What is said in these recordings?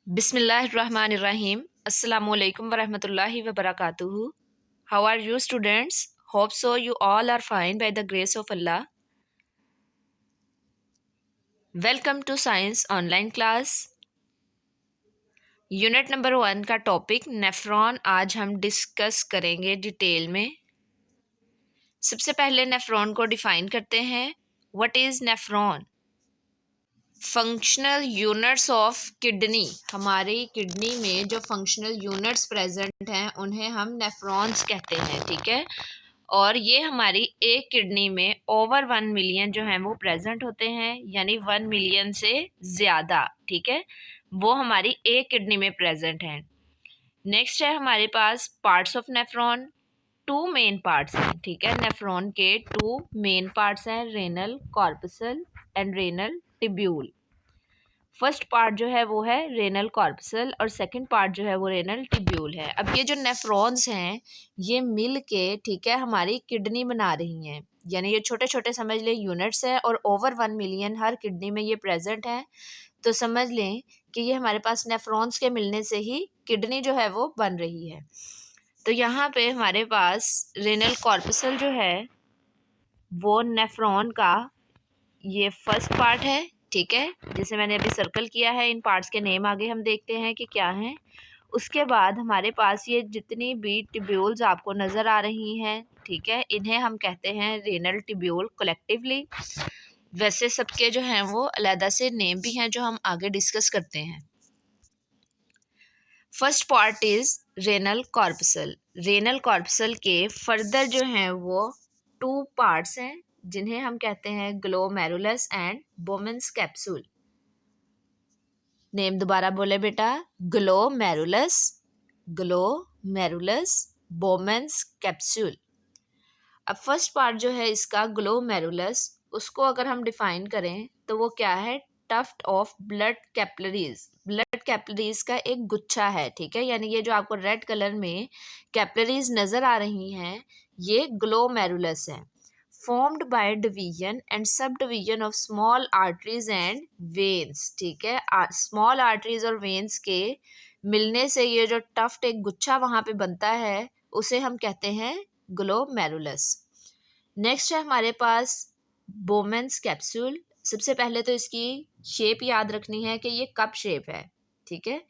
Bismillahirrahmanirrahim. Assalamualaikum warahmatullahi wabarakatuh. How are you students? Hope so you all are fine by the grace of Allah. Welcome to Science Online Class. Unit number 1 का topic nephron आज हम discuss करेंगे detail में। सबसे पहले nephron को define करते हैं। What is nephron? Functional units of kidney. हमारी किडनी में जो फंक्शनल यूनिट्स प्रेजेंट हैं उन्हें हम नेफ्रॉन्स कहते हैं, ठीक है। और ये हमारी एक किडनी में ओवर 1 मिलियन जो हैं वो प्रेजेंट होते हैं, यानी 1 मिलियन से ज़्यादा, ठीक है, वो हमारी एक किडनी में प्रेजेंट हैं। नेक्स्ट है हमारे पास parts of nephron. 2 main parts हैं, ठीक है। नेफ्रॉन के 2 मेन पार्ट्स हैं, renal corpuscle and renal tubule. First part जो है वो है रेनल कॉर्पसल और सेकंड पार्ट जो है वो रेनल टिब्यूल है। अब ये जो नेफ्रॉन्स हैं ये मिल के, ठीक है, हमारी किडनी बना रही हैं, यानी ये छोटे छोटे समझ लें यूनिट्स हैं और ओवर 1 मिलियन हर किडनी में ये प्रेजेंट हैं। तो समझ लें कि ये हमारे पास नेफ्रॉन्स के मिलने से ही किडनी जो है वो बन रही है। तो यहाँ पे हमारे पास रेनल कॉर्पसल जो है वो नेफ्रॉन का ये फर्स्ट पार्ट है, ठीक है, जिसे मैंने अभी सर्कल किया है। इन पार्ट्स के नेम आगे हम देखते हैं कि क्या हैं। उसके बाद हमारे पास ये जितनी भी टिब्यूल्स आपको नज़र आ रही हैं, ठीक है, इन्हें हम कहते हैं रेनल टिब्यूल कलेक्टिवली। वैसे सबके जो हैं वो अलग से नेम भी हैं जो हम आगे डिस्कस करते हैं। First part is renal corpuscle. Renal corpuscle के फर्दर जो हैं वो 2 पार्ट्स हैं जिन्हें हम कहते हैं ग्लोमेरुलस एंड बोमेंस कैप्सूल। नेम दोबारा बोले बेटा, ग्लोमेरुलस, ग्लोमेरुलस, बोमेंस कैप्सूल। अब फर्स्ट पार्ट जो है इसका ग्लोमेरुलस, उसको अगर हम डिफाइन करें तो वो क्या है? Tuft of blood capillaries. Blood capillaries का एक गुच्छा है, ठीक है, यानी ये जो आपको रेड कलर में कैपिलरीज नजर आ रही हैं ये ग्लोमेरुलस है। Formed by division and sub division of small arteries and veins, ठीक है। स्मॉल आर्टरीज और वेन्स के मिलने से ये जो टफ्ट एक गुच्छा वहाँ पे बनता है उसे हम कहते हैं ग्लोमेरुलस। नेक्स्ट है हमारे पास बोमेंस कैप्सूल। सबसे पहले तो इसकी शेप याद रखनी है कि ये कप शेप है, ठीक है।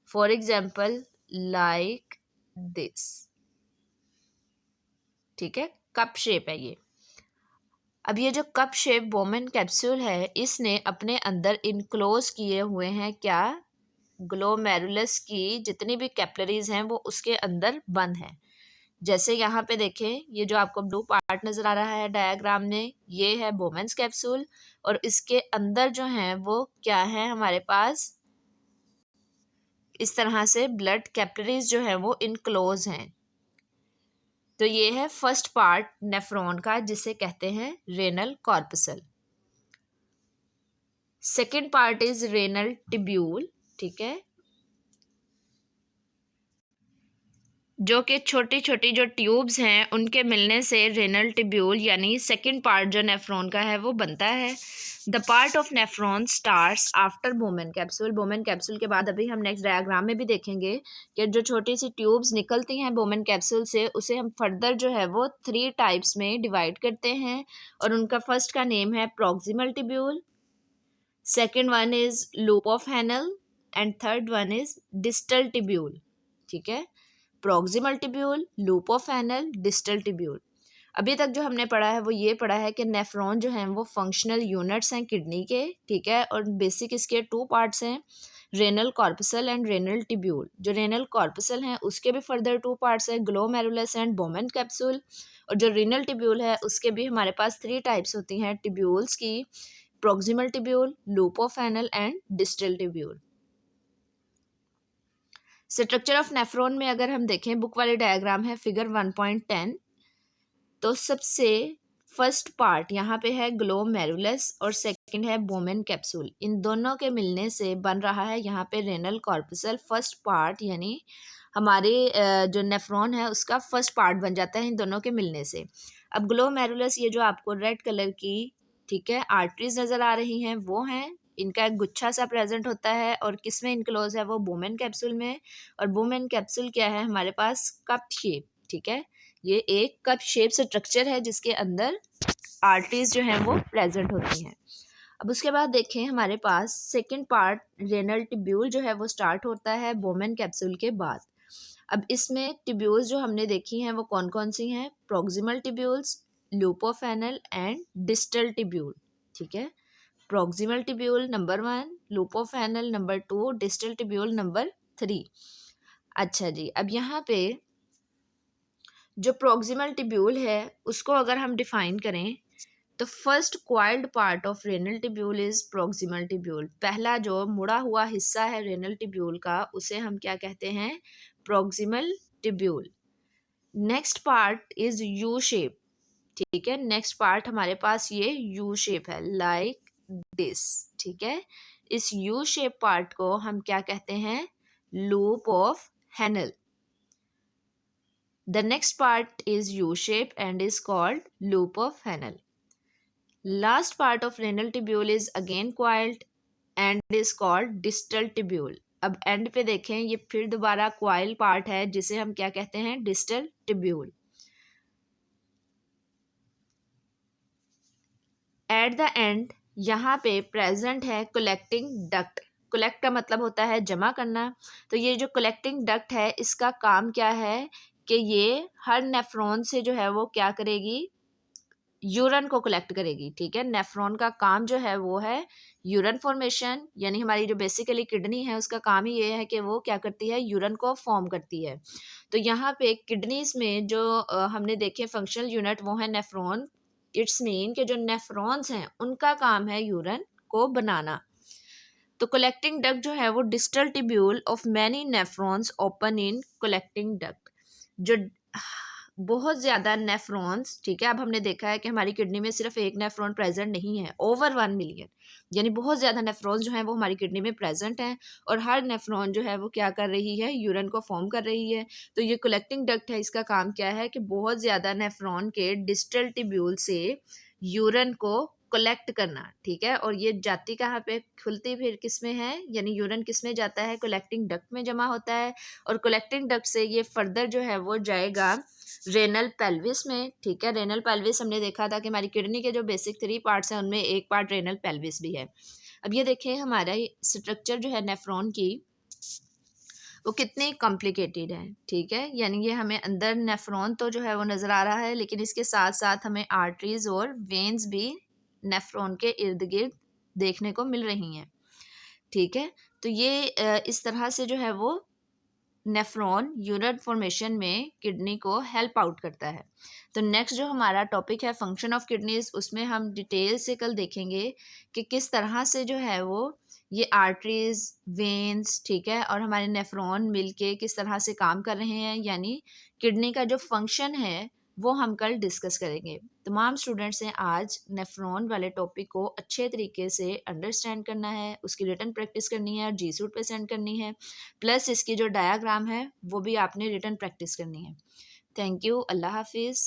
फॉर एग्जाम्पल लाइक दिस, ठीक है, कप शेप है ये। अब ये जो कप शेप बोमेन कैप्सूल है इसने अपने अंदर इनक्लोज किए हुए हैं क्या? ग्लोमेरुलस की जितनी भी कैपिलरीज हैं वो उसके अंदर बंद हैं। जैसे यहाँ पे देखें, ये जो आपको ब्लू पार्ट नज़र आ रहा है डायग्राम में, ये है बोमेंस कैप्सूल और इसके अंदर जो हैं वो क्या है हमारे पास? इस तरह से ब्लड कैपिलरीज जो है वो इनक्लोज हैं। तो ये है फर्स्ट पार्ट नेफ्रॉन का जिसे कहते हैं renal corpuscle. Second part is renal tubule, ठीक है, जो कि छोटी छोटी जो ट्यूब्स हैं उनके मिलने से रेनल टिब्यूल यानी सेकंड पार्ट जो नेफ्रॉन का है वो बनता है। The part of nephron starts after Bowman capsule. Bowman capsule के बाद अभी हम नेक्स्ट डायग्राम में भी देखेंगे कि जो छोटी सी ट्यूब्स निकलती हैं बोमेन कैप्सूल से उसे हम फर्दर जो है वो 3 टाइप्स में डिवाइड करते हैं और उनका फर्स्ट का नेम है proximal tubule, second one is loop of Henle and third one is distal tubule, ठीक है। Proximal tubule, loop of Henle, distal tubule. अभी तक जो हमने पढ़ा है वो ये पढ़ा है कि नेफ्रॉन जो हैं वो फंक्शनल यूनिट्स हैं किडनी के, ठीक है, और बेसिक इसके 2 पार्ट्स हैं, renal corpuscle and renal tubule. जो रेनल कॉर्पसल हैं उसके भी फर्दर 2 पार्ट्स हैं, ग्लोमेरुलस एंड बोमेन कैप्सूल, और जो रेनल टिब्यूल है उसके भी हमारे पास 3 टाइप्स होती हैं टिब्यूल्स की, proximal tubule, loop of Henle and distal tubule. Structure of nephron में अगर हम देखें, बुक वाली डायग्राम है फिगर 1.10, तो सबसे फर्स्ट पार्ट यहाँ पे है ग्लोमेरुलस और सेकंड है बोमेन कैप्सूल। इन दोनों के मिलने से बन रहा है यहाँ पे रेनल कॉर्पसल। फर्स्ट पार्ट यानी हमारे जो नेफ्रॉन है उसका फर्स्ट पार्ट बन जाता है इन दोनों के मिलने से। अब ग्लोमेरुलस, ये जो आपको रेड कलर की, ठीक है, आर्टरीज नज़र आ रही हैं वो हैं इनका एक गुच्छा सा प्रेजेंट होता है और किस में इनक्लोज है, वो बोमेन कैप्सूल में। और बोमेन कैप्सूल क्या है हमारे पास, कप शेप, ठीक है। ये एक कप शेप स्ट्रक्चर है जिसके अंदर आर्टरीज जो हैं वो प्रेजेंट होती हैं। अब उसके बाद देखें हमारे पास सेकंड पार्ट रेनल टिब्यूल जो है वो स्टार्ट होता है बोमेन कैप्सूल के बाद। अब इसमें टिब्यूल्स जो हमने देखी हैं वो कौन कौन सी हैं, proximal tubules, loop of Henle and distal tubule, ठीक है। Proximal tubule number 1, loop of Henle number 2, distal tubule number 3। अच्छा जी, अब यहाँ पे जो प्रॉक्सिमल टिब्यूल है उसको अगर हम डिफाइन करें तो first coiled part of renal tubule is proximal tubule. पहला जो मुड़ा हुआ हिस्सा है रेनल टिब्यूल का उसे हम क्या कहते हैं, proximal tubule. Next part is U shape, ठीक है। नेक्स्ट पार्ट हमारे पास ये यू शेप है, लाइक दिस, ठीक है। इस यू शेप पार्ट को हम क्या कहते हैं, loop of Henle. The next part is U-shape and is called loop of Henle. Last part of renal tubule is again coiled and is called distal tubule. अब and पे देखें ये फिर दोबारा coil part है जिसे हम क्या कहते हैं, distal tubule. At the end यहाँ पे present है collecting duct. कलेक्ट का मतलब होता है जमा करना। तो ये जो कलेक्टिंग डक्ट है इसका काम क्या है कि ये हर नेफ्रॉन से जो है वो क्या करेगी, यूरन को कलेक्ट करेगी, ठीक है। नेफ्रॉन का काम जो है वो है यूरन फॉर्मेशन, यानी हमारी जो बेसिकली किडनी है उसका काम ही ये है कि वो क्या करती है, यूरन को फॉर्म करती है। तो यहाँ पे किडनीज में जो हमने देखे फंक्शनल यूनिट वो है नेफ्रॉन। इट्स मीन कि जो नेफ्रॉन्स हैं उनका काम है यूरन को बनाना। तो कलेक्टिंग डक्ट जो है वो distal tubule of many nephrons open in collecting duct. जो बहुत ज़्यादा नेफ्रॉन्स, ठीक है। अब हमने देखा है कि हमारी किडनी में सिर्फ एक नेफ्रॉन प्रेजेंट नहीं है, ओवर 1 मिलियन, यानी बहुत ज़्यादा नेफ्रॉन्स जो हैं वो हमारी किडनी में प्रेजेंट हैं और हर नेफ्रॉन जो है वो क्या कर रही है, यूरिन को फॉर्म कर रही है। तो ये कलेक्टिंग डक्ट है, इसका काम क्या है कि बहुत ज़्यादा नेफ्रॉन के डिस्टल टिब्यूल से यूरिन को कलेक्ट करना, ठीक है। और ये जाती कहाँ पे, खुलती फिर किस में है, यानी यूरिन किस में जाता है, कलेक्टिंग डक्ट में जमा होता है। और कलेक्टिंग डक्ट से ये फर्दर जो है वो जाएगा रेनल पेल्विस में, ठीक है। रेनल पेल्विस हमने देखा था कि हमारी किडनी के जो बेसिक 3 पार्ट्स हैं उनमें एक पार्ट रेनल पेल्विस भी है। अब ये देखें हमारा स्ट्रक्चर जो है नेफ्रॉन की वो कितनी कॉम्प्लिकेटेड है, ठीक है। यानी ये हमें अंदर नेफ्रॉन तो जो है वो नज़र आ रहा है लेकिन इसके साथ साथ हमें आर्टरीज और वेन्स भी नेफ्रॉन के इर्द गिर्द देखने को मिल रही हैं, ठीक है। तो ये इस तरह से जो है वो नेफ्रॉन यूरिन फॉर्मेशन में किडनी को हेल्प आउट करता है। तो नेक्स्ट जो हमारा टॉपिक है फंक्शन ऑफ किडनीज, उसमें हम डिटेल से कल देखेंगे कि किस तरह से जो है वो ये आर्टरीज, वेन्स, ठीक है, और हमारे नेफ्रॉन मिलके किस तरह से काम कर रहे हैं, यानी किडनी का जो फंक्शन है वो हम कल डिस्कस करेंगे। तमाम स्टूडेंट्स ने आज नेफ्रॉन वाले टॉपिक को अच्छे तरीके से अंडरस्टैंड करना है, उसकी रिटन प्रैक्टिस करनी है और जी सूट पे सेंड करनी है, प्लस इसकी जो डायाग्राम है वो भी आपने रिटन प्रैक्टिस करनी है। थैंक यू, अल्लाह हाफिज़।